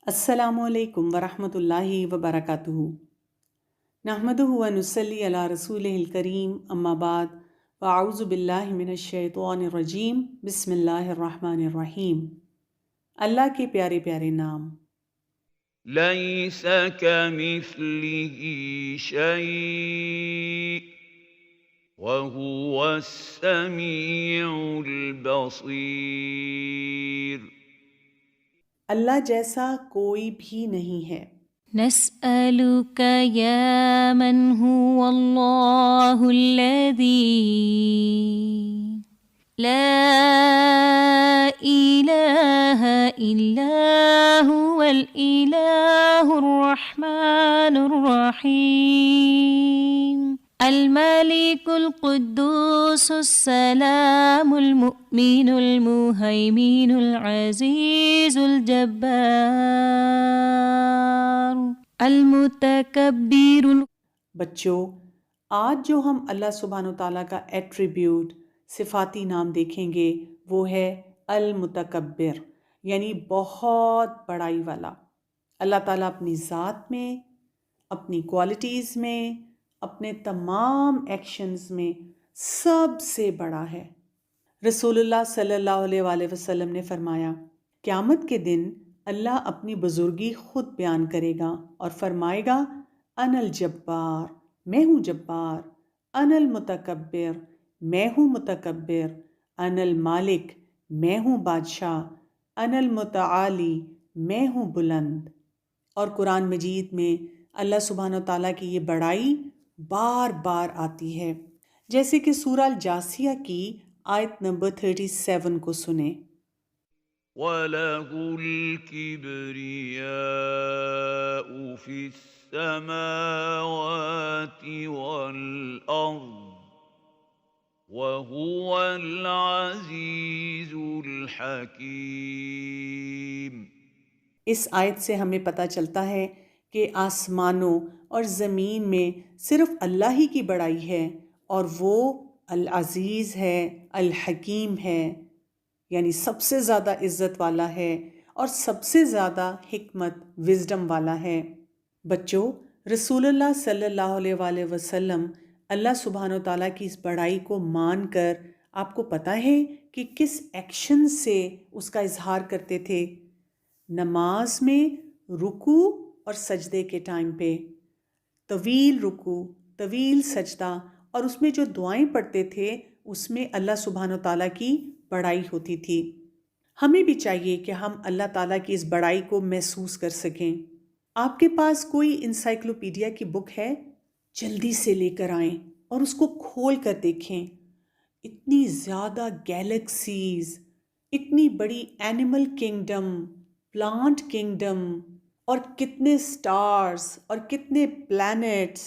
السلام علیکم ورحمۃ اللہ وبرکاتہ۔ نحمدہ و نصلی علی رسولہ الکریم، اما بعد، فاعوذ باللہ من الشیطان الرجیم، بسم اللہ الرحمن الرحیم۔ اللہ کے پیارے پیارے نام۔ ليس كمثله شيء وهو السميع البصير۔ اللہ جیسا کوئی بھی نہیں ہے۔ نسألك يا من هو الله الذي لا إله إلا هو الإله الرحمن الرحيم الملك القدوس السلام المؤمن المهيمن العزيز الجبار المتکبر۔ بچوں، آج جو ہم اللہ سبحانہ تعالیٰ کا ایٹریبیوٹ، صفاتی نام دیکھیں گے وہ ہے المتکبر، یعنی بہت بڑائی والا۔ اللہ تعالیٰ اپنی ذات میں، اپنی کوالٹیز میں، اپنے تمام ایکشنز میں سب سے بڑا ہے۔ رسول اللہ صلی اللہ علیہ وآلہ وسلم نے فرمایا، قیامت کے دن اللہ اپنی بزرگی خود بیان کرے گا اور فرمائے گا، انا الجبار، میں ہوں جبار، انا المتکبر، میں ہوں متکبر، انا المالک، میں ہوں بادشاہ، انا المتعالی، میں ہوں بلند۔ اور قرآن مجید میں اللہ سبحانہ تعالیٰ کی یہ بڑائی بار بار آتی ہے، جیسے کہ سورہ الجاثیہ کی آیت نمبر 37 کو سنیں۔ وَلَهُ الْكِبْرِيَاءُ فِي السَّمَاوَاتِ وَالْأَرْضِ وَهُوَ الْعَزِيزُ الْحَكِيمُ۔ اس آیت سے ہمیں پتہ چلتا ہے کہ آسمانوں اور زمین میں صرف اللہ ہی کی بڑائی ہے، اور وہ العزیز ہے، الحکیم ہے، یعنی سب سے زیادہ عزت والا ہے اور سب سے زیادہ حکمت، وزڈم والا ہے۔ بچوں، رسول اللہ صلی اللہ علیہ وآلہ وسلم اللہ سبحانہ و تعالیٰ کی اس بڑائی کو مان کر آپ کو پتہ ہے کہ کس ایکشن سے اس کا اظہار کرتے تھے؟ نماز میں رکوع اور سجدے کے ٹائم پہ طویل رکوع، طویل سجدہ، اور اس میں جو دعائیں پڑھتے تھے اس میں اللہ سبحانہ و تعالیٰ کی بڑائی ہوتی تھی۔ ہمیں بھی چاہیے کہ ہم اللہ تعالیٰ کی اس بڑائی کو محسوس کر سکیں۔ آپ کے پاس کوئی انسائکلوپیڈیا کی بک ہے؟ جلدی سے لے کر آئیں اور اس کو کھول کر دیکھیں۔ اتنی زیادہ گیلیکسیز، اتنی بڑی اینیمل کنگڈم، پلانٹ کنگڈم، اور کتنے سٹارز اور کتنے پلانٹس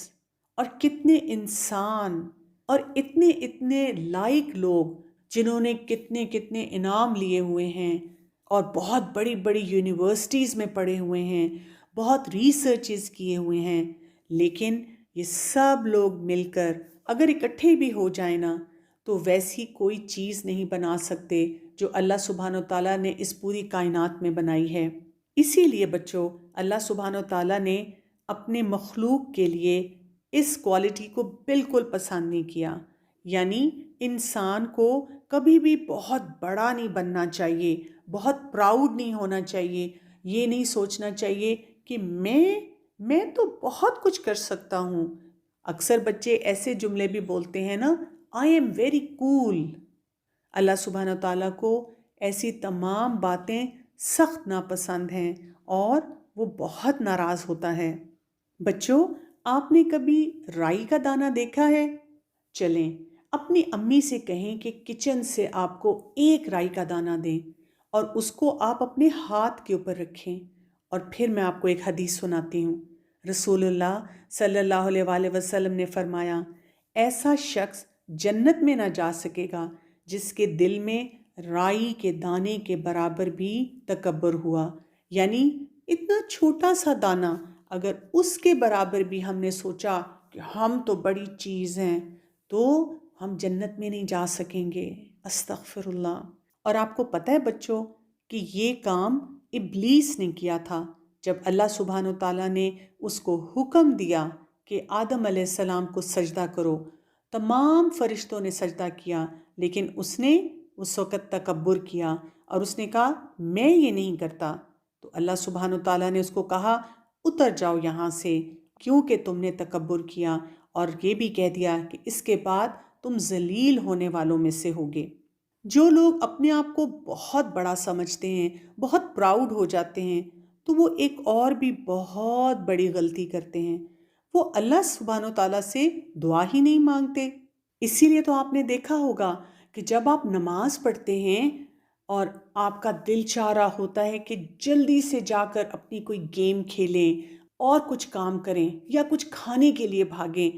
اور کتنے انسان اور اتنے لائق لوگ جنہوں نے کتنے انعام لیے ہوئے ہیں اور بہت بڑی بڑی یونیورسٹیز میں پڑھے ہوئے ہیں، بہت ریسرچز کیے ہوئے ہیں، لیکن یہ سب لوگ مل کر اگر اکٹھے بھی ہو جائیں نا تو ویسی کوئی چیز نہیں بنا سکتے جو اللہ سبحانہ و تعالیٰ نے اس پوری کائنات میں بنائی ہے۔ اسی لیے بچوں، اللہ سبحانہ و تعالیٰ نے اپنے مخلوق کے لیے اس کوالٹی کو بالکل پسند نہیں کیا، یعنی انسان کو کبھی بھی بہت بڑا نہیں بننا چاہیے، بہت پراؤڈ نہیں ہونا چاہیے، یہ نہیں سوچنا چاہیے کہ میں تو بہت کچھ کر سکتا ہوں۔ اکثر بچے ایسے جملے بھی بولتے ہیں نا، آئی ایم ویری کول۔ اللہ سبحانہ تعالیٰ کو ایسی تمام باتیں سخت ناپسند ہیں اور وہ بہت ناراض ہوتا ہے۔ بچوں، آپ نے کبھی رائی کا دانہ دیکھا ہے؟ چلیں اپنی امی سے کہیں کہ کچن سے آپ کو ایک رائی کا دانہ دیں اور اس کو آپ اپنے ہاتھ کے اوپر رکھیں، اور پھر میں آپ کو ایک حدیث سناتی ہوں۔ رسول اللہ صلی اللہ علیہ وآلہ وسلم نے فرمایا، ایسا شخص جنت میں نہ جا سکے گا جس کے دل میں رائی کے دانے کے برابر بھی تکبر ہوا، یعنی اتنا چھوٹا سا دانہ اگر اس کے برابر بھی ہم نے سوچا کہ ہم تو بڑی چیز ہیں تو ہم جنت میں نہیں جا سکیں گے۔ استغفر اللہ۔ اور آپ کو پتہ ہے بچوں کہ یہ کام ابلیس نے کیا تھا۔ جب اللہ سبحانہ و تعالیٰ نے اس کو حکم دیا کہ آدم علیہ السلام کو سجدہ کرو، تمام فرشتوں نے سجدہ کیا، لیکن اس نے اس وقت تکبر کیا اور اس نے کہا میں یہ نہیں کرتا۔ تو اللہ سبحانہ و تعالیٰ نے اس کو کہا اتر جاؤ یہاں سے، کیونکہ تم نے تکبر کیا، اور یہ بھی کہہ دیا کہ اس کے بعد تم ذلیل ہونے والوں میں سے ہوگے۔ جو لوگ اپنے آپ کو بہت بڑا سمجھتے ہیں، بہت پراؤڈ ہو جاتے ہیں، تو وہ ایک اور بھی بہت بڑی غلطی کرتے ہیں، وہ اللہ سبحانہ و تعالیٰ سے دعا ہی نہیں مانگتے۔ اسی لیے تو آپ نے دیکھا ہوگا کہ جب آپ نماز پڑھتے ہیں اور آپ کا دل چاہ رہا ہوتا ہے کہ جلدی سے جا کر اپنی کوئی گیم کھیلیں اور کچھ کام کریں یا کچھ کھانے کے لیے بھاگیں،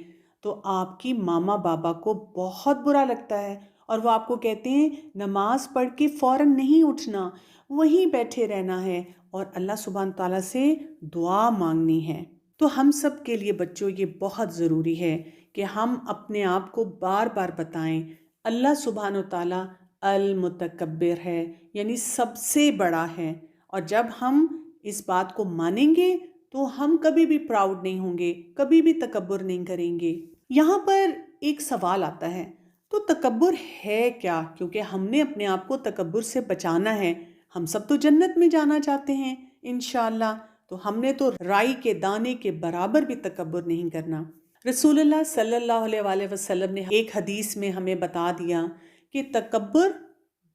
تو آپ کی ماما بابا کو بہت برا لگتا ہے اور وہ آپ کو کہتے ہیں نماز پڑھ کے فوراً نہیں اٹھنا، وہیں بیٹھے رہنا ہے اور اللہ سبحانہ تعالیٰ سے دعا مانگنی ہے۔ تو ہم سب کے لیے بچوں یہ بہت ضروری ہے کہ ہم اپنے آپ کو بار بار بتائیں اللہ سبحانہ و تعالیٰ المتکبر ہے، یعنی سب سے بڑا ہے، اور جب ہم اس بات کو مانیں گے تو ہم کبھی بھی پراؤڈ نہیں ہوں گے، کبھی بھی تکبر نہیں کریں گے۔ یہاں پر ایک سوال آتا ہے، تو تکبر ہے کیا؟ کیونکہ ہم نے اپنے آپ کو تکبر سے بچانا ہے، ہم سب تو جنت میں جانا چاہتے ہیں انشاءاللہ، تو ہم نے تو رائی کے دانے کے برابر بھی تکبر نہیں کرنا۔ رسول اللہ صلی اللہ علیہ وآلہ وسلم نے ایک حدیث میں ہمیں بتا دیا کہ تکبر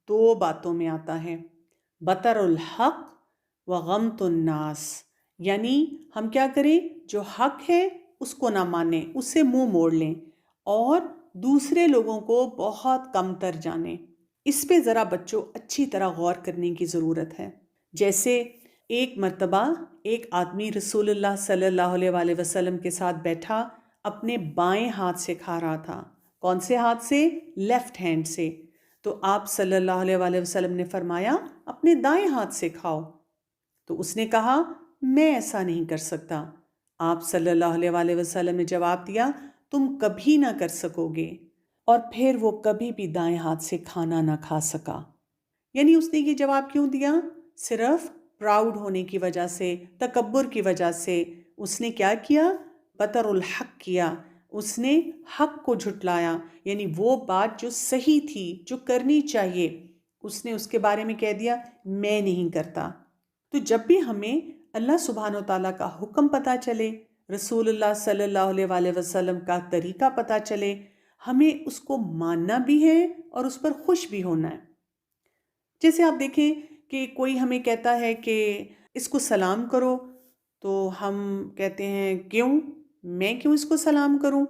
دو باتوں میں آتا ہے، بطر الحق و غمت الناس، یعنی ہم کیا کریں، جو حق ہے اس کو نہ مانیں، اس سے منہ موڑ لیں اور دوسرے لوگوں کو بہت کم تر جانیں۔ اس پہ ذرا بچوں اچھی طرح غور کرنے کی ضرورت ہے۔ جیسے ایک مرتبہ ایک آدمی رسول اللہ صلی اللہ علیہ وآلہ وسلم کے ساتھ بیٹھا، اپنے بائیں ہاتھ سے کھا رہا تھا۔ کون سے ہاتھ سے؟ لیفٹ ہینڈ سے۔ تو آپ صلی اللہ علیہ وآلہ وسلم نے فرمایا اپنے دائیں ہاتھ سے کھاؤ۔ تو اس نے کہا میں ایسا نہیں کر سکتا۔ آپ صلی اللہ علیہ وآلہ وسلم نے جواب دیا تم کبھی نہ کر سکو گے، اور پھر وہ کبھی بھی دائیں ہاتھ سے کھانا نہ کھا سکا۔ یعنی اس نے یہ جواب کیوں دیا؟ صرف پراؤڈ ہونے کی وجہ سے، تکبر کی وجہ سے۔ اس نے کیا کیا؟ بطر الحق کیا، اس نے حق کو جھٹلایا، یعنی وہ بات جو صحیح تھی، جو کرنی چاہیے، اس نے اس کے بارے میں کہہ دیا میں نہیں کرتا۔ تو جب بھی ہمیں اللہ سبحانہ و تعالیٰ کا حکم پتہ چلے، رسول اللہ صلی اللہ علیہ وآلہ وسلم کا طریقہ پتہ چلے، ہمیں اس کو ماننا بھی ہے اور اس پر خوش بھی ہونا ہے۔ جیسے آپ دیکھیں کہ کوئی ہمیں کہتا ہے کہ اس کو سلام کرو، تو ہم کہتے ہیں کیوں؟ میں کیوں اس کو سلام کروں؟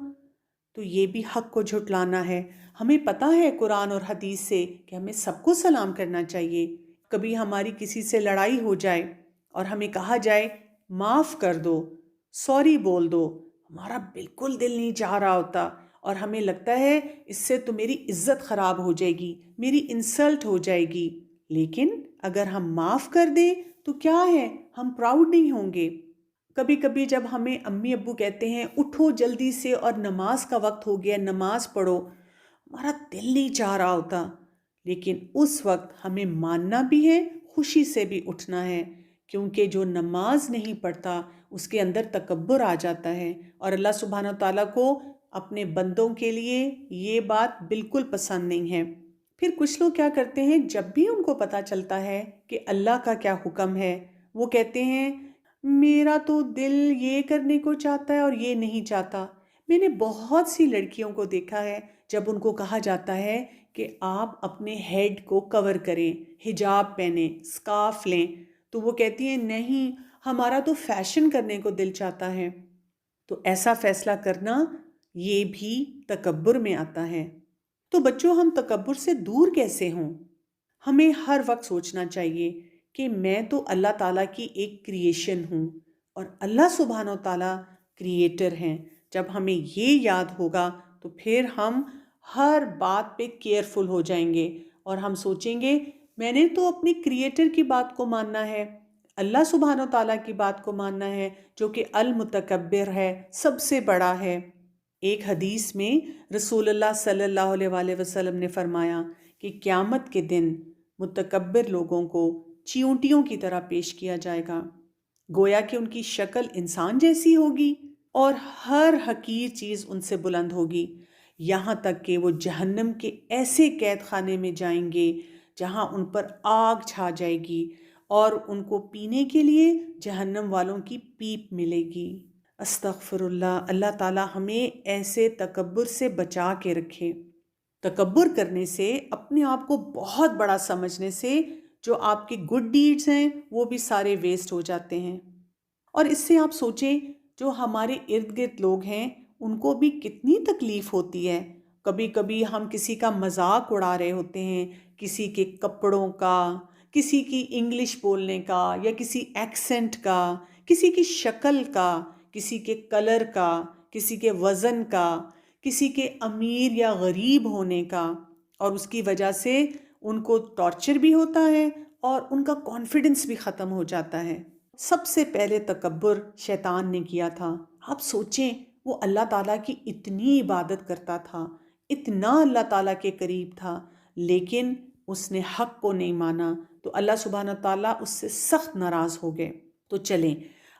تو یہ بھی حق کو جھٹلانا ہے۔ ہمیں پتہ ہے قرآن اور حدیث سے کہ ہمیں سب کو سلام کرنا چاہیے۔ کبھی ہماری کسی سے لڑائی ہو جائے اور ہمیں کہا جائے معاف کر دو، سوری بول دو، ہمارا بالکل دل نہیں چاہ رہا ہوتا اور ہمیں لگتا ہے اس سے تو میری عزت خراب ہو جائے گی، میری انسلٹ ہو جائے گی، لیکن اگر ہم معاف کر دیں تو کیا ہے، ہم پراؤڈ نہیں ہوں گے۔ کبھی کبھی جب ہمیں امی ابو کہتے ہیں اٹھو جلدی سے اور نماز کا وقت ہو گیا، نماز پڑھو، ہمارا دل نہیں چاہ رہا ہوتا، لیکن اس وقت ہمیں ماننا بھی ہے، خوشی سے بھی اٹھنا ہے، کیونکہ جو نماز نہیں پڑھتا اس کے اندر تکبر آ جاتا ہے، اور اللہ سبحانہ تعالیٰ کو اپنے بندوں کے لیے یہ بات بالکل پسند نہیں ہے۔ پھر کچھ لوگ کیا کرتے ہیں، جب بھی ان کو پتہ چلتا ہے کہ اللہ کا کیا حکم ہے، وہ کہتے ہیں میرا تو دل یہ کرنے کو چاہتا ہے اور یہ نہیں چاہتا۔ میں نے بہت سی لڑکیوں کو دیکھا ہے، جب ان کو کہا جاتا ہے کہ آپ اپنے ہیڈ کو کور کریں، حجاب پہنیں، سکارف لیں، تو وہ کہتی ہیں نہیں، ہمارا تو فیشن کرنے کو دل چاہتا ہے۔ تو ایسا فیصلہ کرنا یہ بھی تکبر میں آتا ہے۔ تو بچوں، ہم تکبر سے دور کیسے ہوں؟ ہمیں ہر وقت سوچنا چاہیے کہ میں تو اللہ تعالیٰ کی ایک کریشن ہوں اور اللہ سبحانہ و تعالیٰ کریٹر ہیں۔ جب ہمیں یہ یاد ہوگا تو پھر ہم ہر بات پہ کیئرفل ہو جائیں گے اور ہم سوچیں گے میں نے تو اپنے کریٹر کی بات کو ماننا ہے، اللہ سبحانہ و تعالیٰ کی بات کو ماننا ہے، جو کہ المتکبر ہے، سب سے بڑا ہے۔ ایک حدیث میں رسول اللہ صلی اللہ علیہ وآلہ وسلم نے فرمایا کہ قیامت کے دن متکبر لوگوں کو چیونٹیوں کی طرح پیش کیا جائے گا۔ گویا کہ ان کی شکل انسان جیسی ہوگی اور ہر حقیر چیز ان سے بلند ہوگی، یہاں تک کہ وہ جہنم کے ایسے قید خانے میں جائیں گے جہاں ان پر آگ چھا جائے گی اور ان کو پینے کے لیے جہنم والوں کی پیپ ملے گی۔ استغفر اللہ، اللہ تعالی ہمیں ایسے تکبر سے بچا کے رکھے۔ تکبر کرنے سے، اپنے آپ کو بہت بڑا سمجھنے سے، جو آپ کے گڈ ڈیڈز ہیں وہ بھی سارے ویسٹ ہو جاتے ہیں۔ اور اس سے آپ سوچیں، جو ہمارے ارد گرد لوگ ہیں ان کو بھی کتنی تکلیف ہوتی ہے۔ کبھی کبھی ہم کسی کا مذاق اڑا رہے ہوتے ہیں، کسی کے کپڑوں کا، کسی کی انگلش بولنے کا، یا کسی ایکسنٹ کا، کسی کی شکل کا، کسی کے کلر کا، کسی کے وزن کا، کسی کے امیر یا غریب ہونے کا، اور اس کی وجہ سے ان کو ٹارچر بھی ہوتا ہے اور ان کا کانفیڈنس بھی ختم ہو جاتا ہے۔ سب سے پہلے تکبر شیطان نے کیا تھا۔ آپ سوچیں، وہ اللہ تعالیٰ کی اتنی عبادت کرتا تھا، اتنا اللہ تعالیٰ کے قریب تھا، لیکن اس نے حق کو نہیں مانا تو اللہ سبحانہ تعالیٰ اس سے سخت ناراض ہو گئے۔ تو چلیں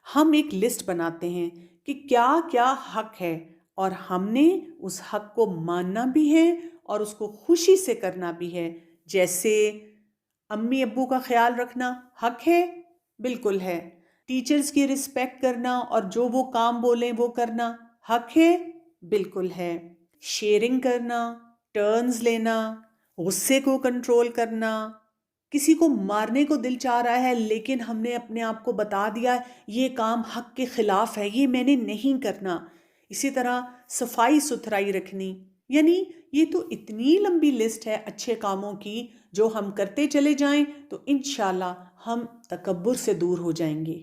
ہم ایک لسٹ بناتے ہیں کہ کیا کیا حق ہے، اور ہم نے اس حق کو ماننا بھی ہے اور اس کو خوشی سے کرنا بھی ہے۔ جیسے امی ابو کا خیال رکھنا حق ہے، بالکل ہے۔ ٹیچرز کی رسپیکٹ کرنا اور جو وہ کام بولیں وہ کرنا حق ہے، بالکل ہے۔ شیئرنگ کرنا، ٹرنز لینا، غصے کو کنٹرول کرنا، کسی کو مارنے کو دل چاہ رہا ہے لیکن ہم نے اپنے آپ کو بتا دیا یہ کام حق کے خلاف ہے، یہ میں نے نہیں کرنا۔ اسی طرح صفائی ستھرائی رکھنی، یعنی یہ تو اتنی لمبی لسٹ ہے اچھے کاموں کی، جو ہم کرتے چلے جائیں تو انشاءاللہ ہم تکبر سے دور ہو جائیں گے۔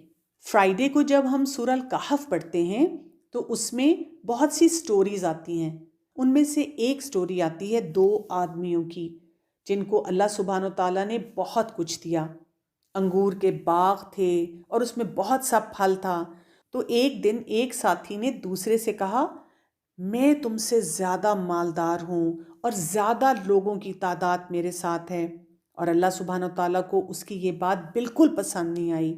فرائیڈے کو جب ہم سورہ الکہف پڑھتے ہیں تو اس میں بہت سی سٹوریز آتی ہیں۔ ان میں سے ایک سٹوری آتی ہے 2 آدمیوں کی، جن کو اللہ سبحانہ تعالیٰ نے بہت کچھ دیا۔ انگور کے باغ تھے اور اس میں بہت سا پھل تھا۔ تو ایک دن ایک ساتھی نے دوسرے سے کہا، میں تم سے زیادہ مالدار ہوں اور زیادہ لوگوں کی تعداد میرے ساتھ ہے، اور اللہ سبحانہ تعالیٰ کو اس کی یہ بات بالکل پسند نہیں آئی،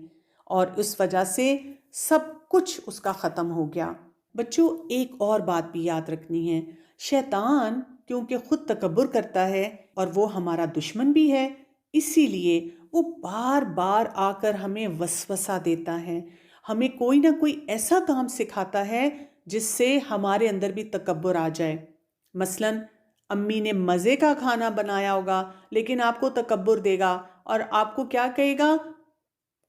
اور اس وجہ سے سب کچھ اس کا ختم ہو گیا۔ بچوں، ایک اور بات بھی یاد رکھنی ہے، شیطان کیونکہ خود تکبر کرتا ہے اور وہ ہمارا دشمن بھی ہے، اسی لیے وہ بار بار آ کر ہمیں وسوسہ دیتا ہے، ہمیں کوئی نہ کوئی ایسا کام سکھاتا ہے جس سے ہمارے اندر بھی تکبر آ جائے۔ مثلاً امی نے مزے کا کھانا بنایا ہوگا لیکن آپ کو تکبر دے گا اور آپ کو کیا کہے گا،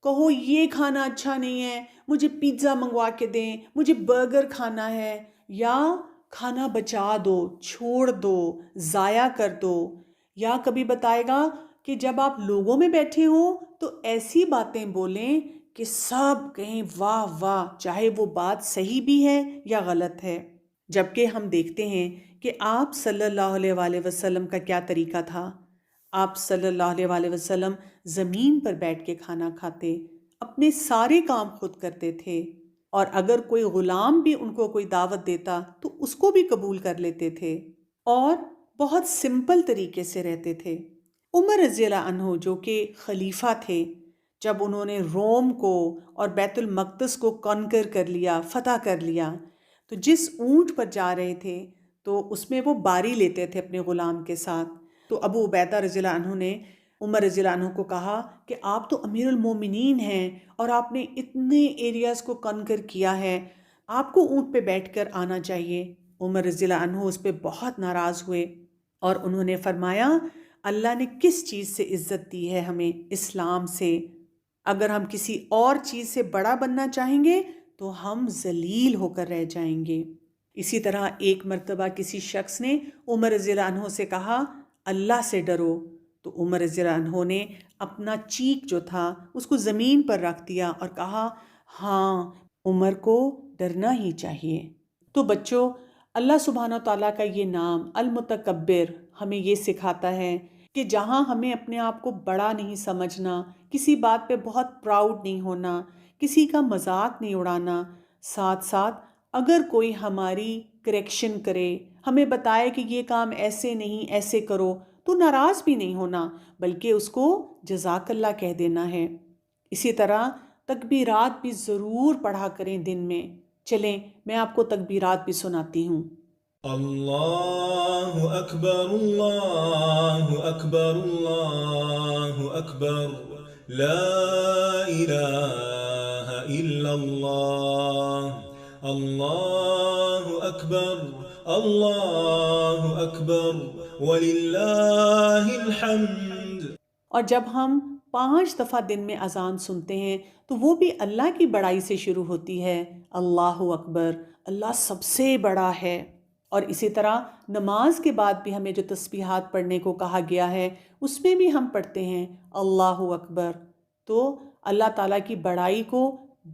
کہو یہ کھانا اچھا نہیں ہے، مجھے پیزا منگوا کے دیں، مجھے برگر کھانا ہے، یا کھانا بچا دو، چھوڑ دو، ضائع کر دو۔ یا کبھی بتائے گا کہ جب آپ لوگوں میں بیٹھے ہوں تو ایسی باتیں بولیں کہ سب کہیں واہ واہ، چاہے وہ بات صحیح بھی ہے یا غلط ہے۔ جبکہ ہم دیکھتے ہیں کہ آپ صلی اللہ علیہ وآلہ وسلم کا کیا طریقہ تھا۔ آپ صلی اللہ علیہ وآلہ وسلم زمین پر بیٹھ کے کھانا کھاتے، اپنے سارے کام خود کرتے تھے، اور اگر کوئی غلام بھی ان کو کوئی دعوت دیتا تو اس کو بھی قبول کر لیتے تھے، اور بہت سمپل طریقے سے رہتے تھے۔ عمر رضی اللہ عنہ جو کہ خلیفہ تھے، جب انہوں نے روم کو اور بیت المقدس کو کنکر کر لیا، فتح کر لیا، تو جس اونٹ پر جا رہے تھے تو اس میں وہ باری لیتے تھے اپنے غلام کے ساتھ۔ تو ابو عبیدہ رضی اللہ عنہ نے عمر رضی اللہ عنہ کو کہا کہ آپ تو امیر المومنین ہیں اور آپ نے اتنے ایریاز کو کنکر کیا ہے، آپ کو اونٹ پہ بیٹھ کر آنا چاہیے۔ عمر رضی اللہ عنہ اس پہ بہت ناراض ہوئے اور انہوں نے فرمایا، اللہ نے کس چیز سے عزت دی ہے ہمیں؟ اسلام سے۔ اگر ہم کسی اور چیز سے بڑا بننا چاہیں گے تو ہم ذلیل ہو کر رہ جائیں گے۔ اسی طرح ایک مرتبہ کسی شخص نے عمر رضی اللہ عنہ سے کہا، اللہ سے ڈرو، تو عمر رضی اللہ عنہ نے اپنا چیک جو تھا اس کو زمین پر رکھ دیا اور کہا، ہاں عمر کو ڈرنا ہی چاہیے۔ تو بچوں، اللہ سبحانہ تعالیٰ کا یہ نام المتکبر ہمیں یہ سکھاتا ہے کہ جہاں ہمیں اپنے آپ کو بڑا نہیں سمجھنا، کسی بات پہ بہت پراؤڈ نہیں ہونا، کسی کا مذاق نہیں اڑانا، ساتھ ساتھ اگر کوئی ہماری کریکشن کرے، ہمیں بتائے کہ یہ کام ایسے نہیں ایسے کرو، تو ناراض بھی نہیں ہونا بلکہ اس کو جزاک اللہ کہہ دینا ہے۔ اسی طرح تکبیرات بھی ضرور پڑھا کریں دن میں۔ چلیں میں آپ کو تکبیرات بھی سناتی ہوں۔ اللہ اکبر اللہ اکبر اللہ اکبر لا الہ الا اللہ اللہ اکبر وللہ الحمد۔ اور جب ہم 5 دفعہ دن میں اذان سنتے ہیں تو وہ بھی اللہ کی بڑائی سے شروع ہوتی ہے، اللہ اکبر، اللہ سب سے بڑا ہے۔ اور اسی طرح نماز کے بعد بھی ہمیں جو تسبیحات پڑھنے کو کہا گیا ہے اس میں بھی ہم پڑھتے ہیں اللہ اکبر۔ تو اللہ تعالیٰ کی بڑائی کو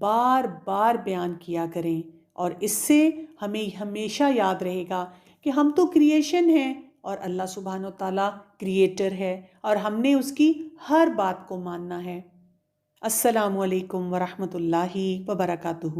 بار بار بیان کیا کریں، اور اس سے ہمیں ہمیشہ یاد رہے گا کہ ہم تو کریشن ہیں اور اللہ سبحانہ و تعالیٰ کریٹر ہے، اور ہم نے اس کی ہر بات کو ماننا ہے۔ السلام علیکم ورحمۃ اللہ وبرکاتہ۔